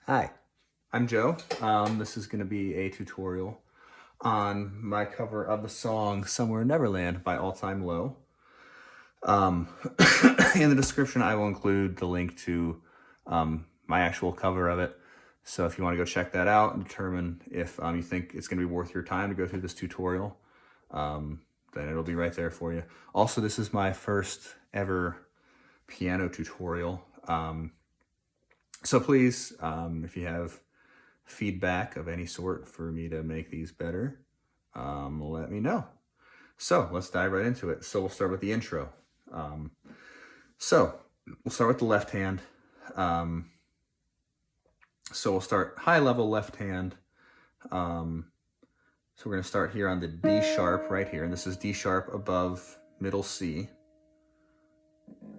Hi, I'm Joe. This is going to be a tutorial on my cover of the song Somewhere in Neverland by All Time Low. Um, in the description, I will include the link to my actual cover of it. So if you want to go check that out and determine if you think it's going to be worth your time to go through this tutorial, then it'll be right there for you. Also, this is my first ever piano tutorial. So please, if you have feedback of any sort for me to make these better, let me know. So let's dive right into it. So we'll start with the intro. So we'll start with the left hand. So we'll start high level left hand. So we're going to start here on the D sharp right here. And this is D sharp above middle C.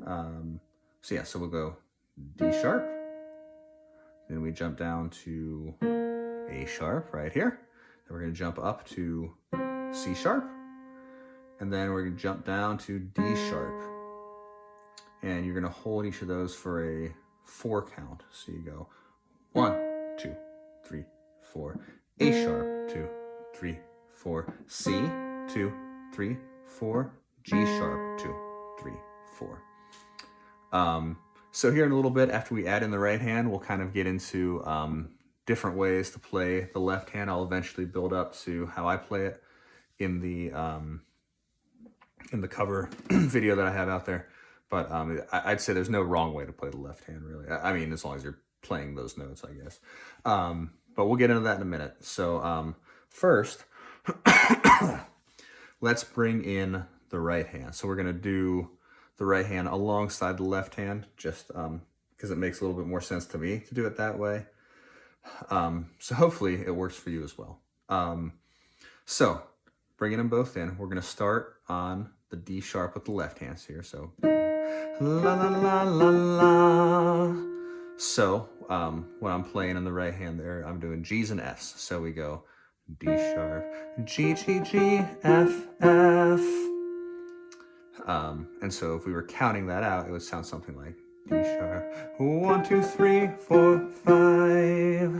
So we'll go D sharp. Then we jump down to A sharp right here. Then we're going to jump up to C sharp. And then we're going to jump down to D sharp. And you're going to hold each of those for a 4 count. So you go 1, 2, 3, 4. A sharp, 2, 3, 4. C, 2, 3, 4. G sharp, 2, 3, 4. So here in a little bit, after we add in the right hand, we'll kind of get into different ways to play the left hand. I'll eventually build up to how I play it in the cover video that I have out there. But I'd say there's no wrong way to play the left hand, really. I mean, as long as you're playing those notes, I guess. But we'll get into that in a minute. So first, let's bring in the right hand. So we're going to do the right hand alongside the left hand, just because it makes a little bit more sense to me to do it that way. So hopefully it works for you as well. So bringing them both in, we're going to start on the D sharp with the left hand here. So la la la la la. So when I'm playing in the right hand there, I'm doing G's and F's. So we go D sharp, G, G, G, F, F. And so if we were counting that out, it would sound something like D sharp, 1, 2, 3, 4, 5.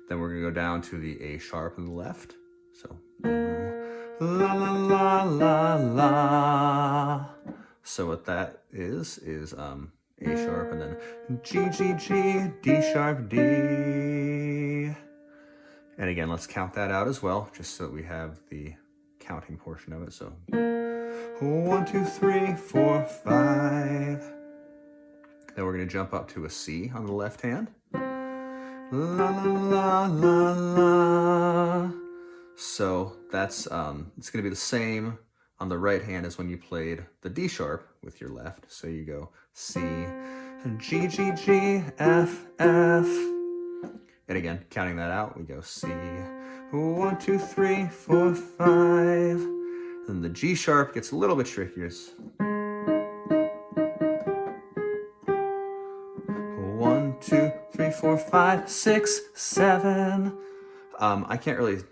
Then we're gonna go down to the A sharp on the left. So la la la la la. So what that is A sharp and then G, G, G, D sharp, D. And again, let's count that out as well, just so that we have the counting portion of it. So 1, 2, 3, 4, 5. Then we're going to jump up to a C on the left hand. La la la la la. So that's it's going to be the same on the right hand as when you played the D sharp with your left. So you go C, G, G, G, F, F. And again, counting that out, we go C, 1, 2, 3, 4, 5. Then the G sharp gets a little bit trickier. It's 1, 2, 3, 4, 5, 6, 7. I can't really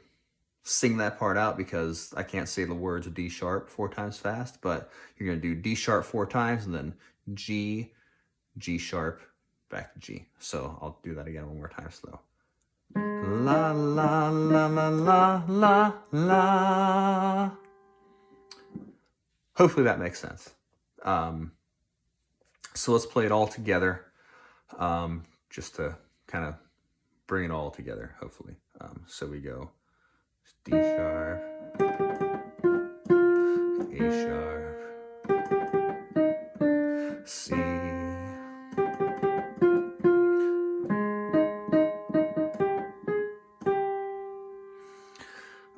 sing that part out because I can't say the words of D sharp 4 times fast, but you're going to do D sharp 4 times and then G, G sharp, back to G. So I'll do that again one more time slow. La la la la la la la. Hopefully that makes sense. So let's play it all together, just to kind of bring it all together, hopefully. So we go D sharp, A sharp, C,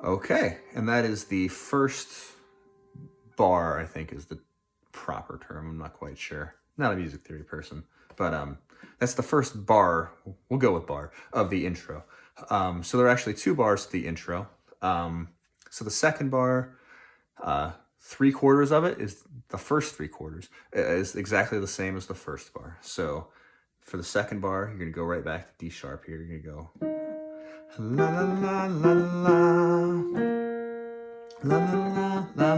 okay, and that is the first bar, I think is the proper term. I'm not quite sure. Not a music theory person, but that's the first bar, we'll go with bar, of the intro. So there are actually 2 bars to the intro. So the second bar, 3/4 of it is the first 3/4 is exactly the same as the first bar. So for the second bar, you're going to go right back to D sharp here. You're going to go la la la la la la la la la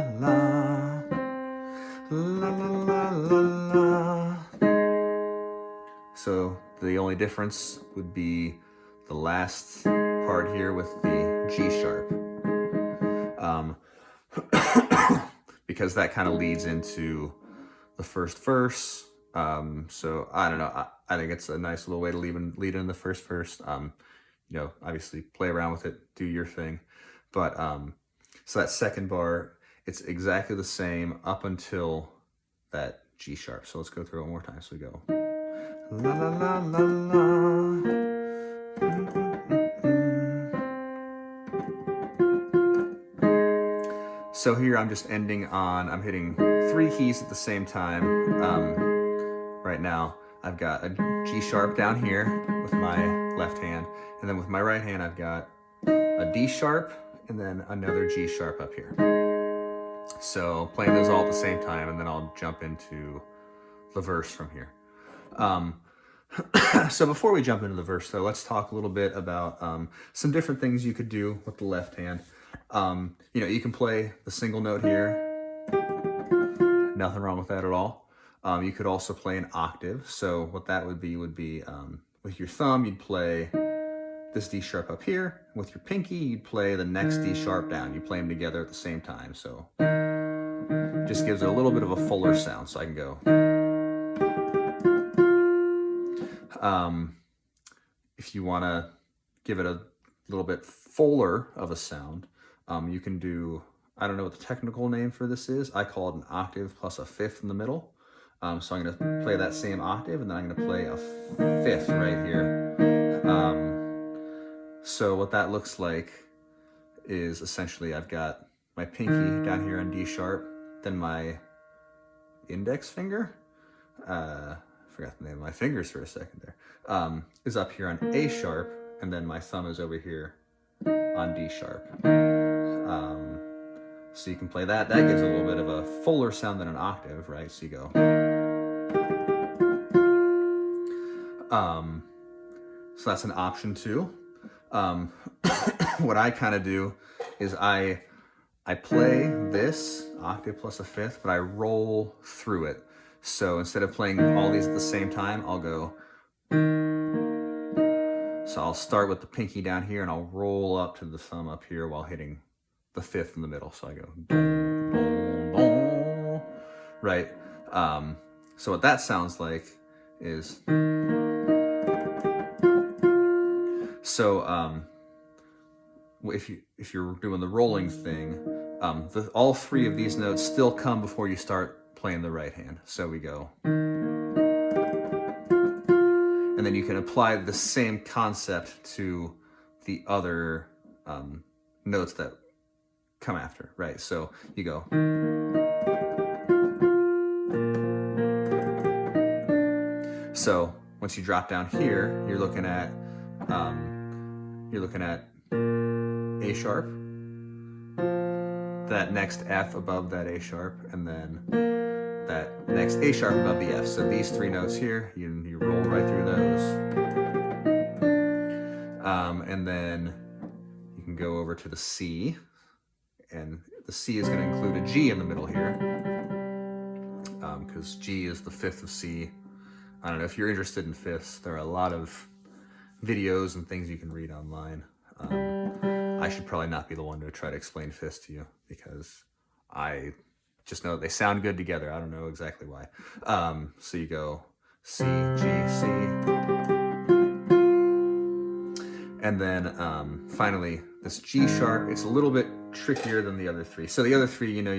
la la la la la. So The only difference would be the last part here with the G sharp. Because that kind of leads into the first verse. So I don't know. I think it's a nice little way to lead in the first verse. You know, obviously play around with it, do your thing. But so that second bar, it's exactly the same up until that G sharp. So let's go through it one more time. So we go la la la la la. So here I'm just ending on, I'm hitting 3 keys at the same time. Right now I've got a G sharp down here with my left hand, and then with my right hand I've got a D sharp and then another G sharp up here. So playing those all at the same time, and then I'll jump into the verse from here. So before we jump into the verse though, let's talk a little bit about some different things you could do with the left hand. You know, you can play the single note here. Nothing wrong with that at all. You could also play an octave. So what that would be with your thumb, you'd play this D sharp up here. With your pinky, you'd play the next D sharp down. You play them together at the same time. So just gives it a little bit of a fuller sound. So I can go. If you want to give it a little bit fuller of a sound, you can do, I don't know what the technical name for this is. I call it an octave plus a fifth in the middle. So I'm going to play that same octave, and then I'm going to play a fifth right here. So what that looks like is essentially I've got my pinky down here on D sharp, then my index finger, forgot the name of my fingers for a second there, is up here on A sharp, and then my thumb is over here on D sharp. So you can play that. That gives a little bit of a fuller sound than an octave, right? So you go. So that's an option too. What I kind of do is I play this octave plus a fifth, but I roll through it. So instead of playing all these at the same time, I'll go. So I'll start with the pinky down here, and I'll roll up to the thumb up here while hitting the fifth in the middle. So I go, dong, dong, dong, right? So what that sounds like is, so if you're doing the rolling thing, all 3 of these notes still come before you start playing the right hand. So we go. And then you can apply the same concept to the other notes that come after, right? So you go. So once you drop down here, you're looking at A sharp, that next F above that A sharp, and then that next A sharp above the F. So these 3 notes here, you roll right through those. And then you can go over to the C, and the C is going to include a G in the middle here, because G is the fifth of C. I don't know if you're interested in fifths. There are a lot of videos and things you can read online. I should probably not be the one to try to explain fifths to you, because I just know they sound good together. I don't know exactly why. So you go C, G, C. And then finally, this G sharp, it's a little bit trickier than the other 3. So the other 3, you know,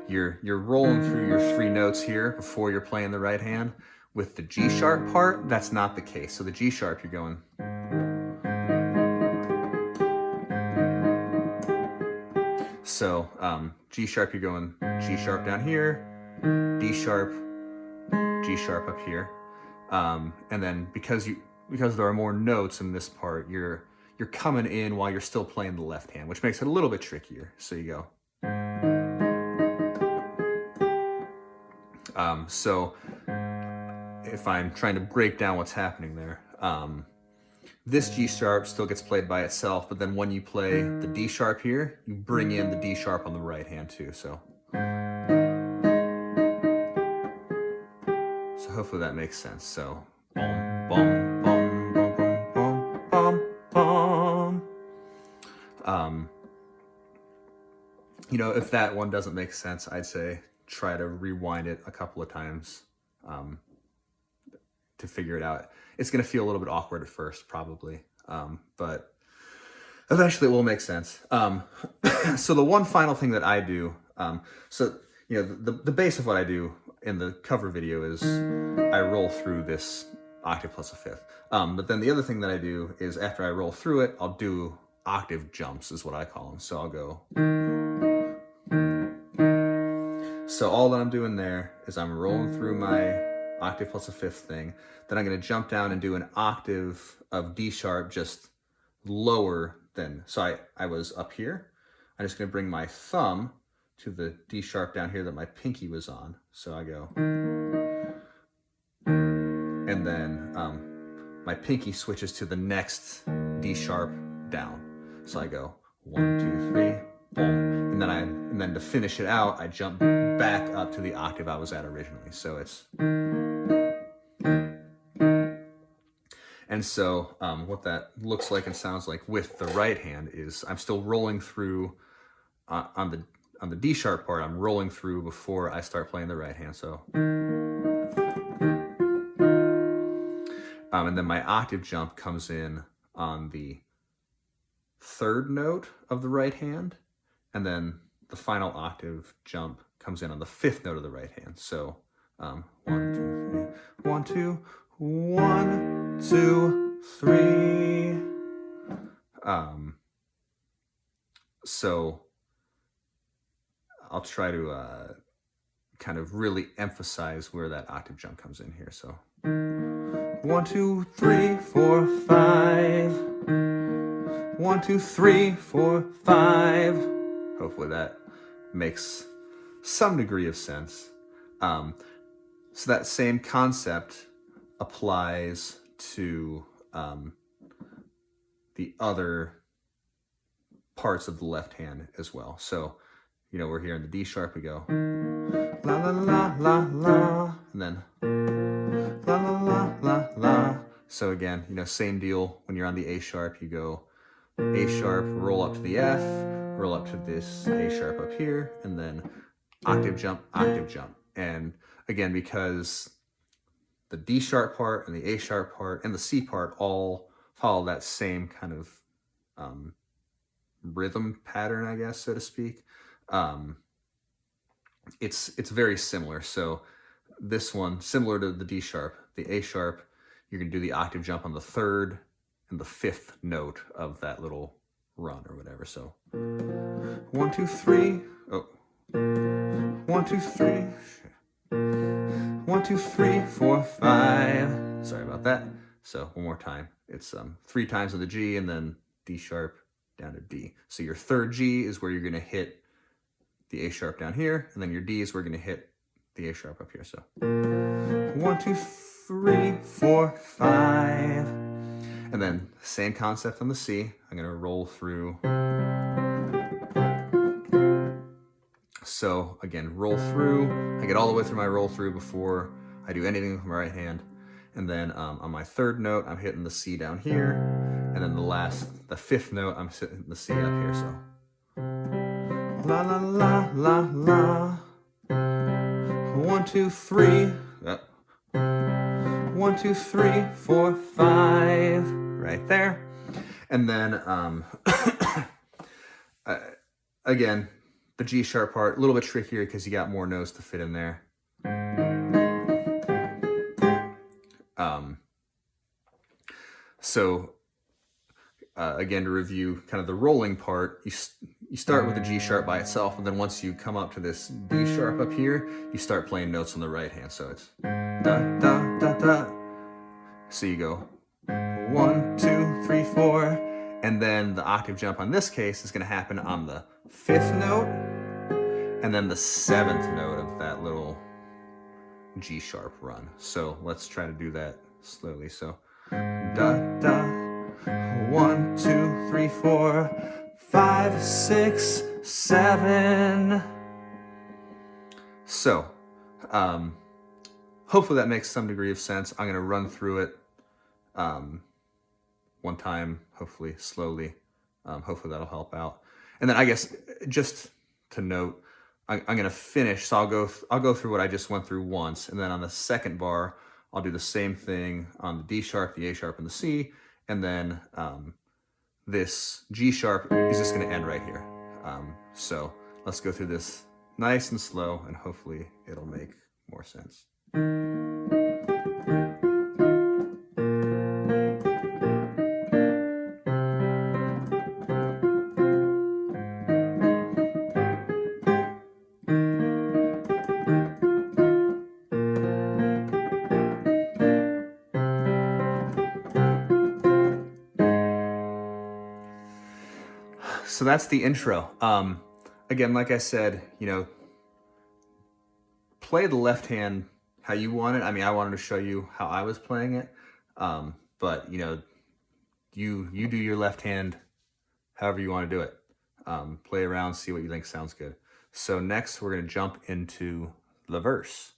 you're rolling through your 3 notes here before you're playing the right hand. With the G sharp part, that's not the case. So the G sharp, you're going. So G sharp, you're going G sharp down here, D sharp, G sharp up here, and then because there are more notes in this part, you're coming in while you're still playing the left hand, which makes it a little bit trickier. So you go. So if I'm trying to break down what's happening there, this G sharp still gets played by itself, but then when you play the D sharp here, you bring in the D sharp on the right hand too. So So hopefully that makes sense. So bum, bum, bum, bum, bum, bum, bum, bum. You know, if that one doesn't make sense, I'd say try to rewind it a couple of times to figure it out. It's going to feel a little bit awkward at first, probably, but eventually it will make sense. So the one final thing that I do, so you know, the base of what I do in the cover video is I roll through this octave plus a fifth. But then the other thing that I do is after I roll through it, I'll do octave jumps, is what I call them. So I'll go. So all that I'm doing there is I'm rolling through my octave plus a fifth thing. Then I'm going to jump down and do an octave of D sharp just lower than, so I was up here. I'm just going to bring my thumb to the D sharp down here that my pinky was on. So I go, and then my pinky switches to the next D sharp down. So I go 1, 2, 3, boom, and then to finish it out, I jump back up to the octave I was at originally. So it's, and so what that looks like and sounds like with the right hand is I'm still rolling through on the D sharp part. I'm rolling through before I start playing the right hand. So, and then my octave jump comes in on the third note of the right hand, and then the final octave jump comes in on the fifth note of the right hand. So 1, 2, 3, 1, 2, 1, 2, 3. So I'll try to kind of really emphasize where that octave jump comes in here. So 1, 2, 3, 4, 5. 1, 2, 3, 4, 5. Hopefully that makes some degree of sense. So that same concept applies to the other parts of the left hand as well. So, you know, we're here in the D sharp, we go la la la la la, and then la la la la la. So again, you know, same deal. When you're on the A sharp, you go A sharp, roll up to the F, roll up to this A sharp up here, and then octave jump, octave jump. And again, because the D sharp part and the A sharp part and the C part all follow that same kind of rhythm pattern, I guess, so to speak. It's very similar. So this one, similar to the D sharp, the A sharp, you're gonna do the octave jump on the third and the fifth note of that little run or whatever. So 1, 2, 3. Oh, 1, 2, 3. 1, 2, 3, 4, 5. Sorry about that. So one more time. It's 3 times of the G and then D sharp down to D. So your third G is where you're going to hit the A sharp down here, and then your D is where you're going to hit the A sharp up here. So 1, 2, 3, 4, 5. And then same concept on the C. I'm going to roll through. So again, roll through. I get all the way through my roll through before I do anything with my right hand. And then on my third note, I'm hitting the C down here. And then the fifth note, I'm hitting the C up here. So la la la la la. 1, 2, 3. 1, 2, 3, 4, 5. Right there. And then again, the G sharp part, a little bit trickier because you got more notes to fit in there. So again, to review kind of the rolling part, you start with the G sharp by itself, and then once you come up to this D sharp up here, you start playing notes on the right hand. So it's da da da da. So you go 1, 2, 3, 4, and then the octave jump on this case is going to happen on the fifth note, and then the seventh note of that little G sharp run. So let's try to do that slowly. So da da, 1, 2, 3, 4, 5, 6, 7. So hopefully that makes some degree of sense. I'm going to run through it one time, hopefully slowly. Hopefully that'll help out. And then I guess just to note, I'm going to finish. So I'll go through what I just went through once, and then on the second bar, I'll do the same thing on the D sharp, the A sharp, and the C, and then this G sharp is just going to end right here. So let's go through this nice and slow, and hopefully it'll make more sense. So that's the intro. Again, like I said, play the left hand how you want it. I mean, I wanted to show you how I was playing it. But you do your left hand however you want to do it. Play around, see what you think sounds good. So next we're going to jump into the verse.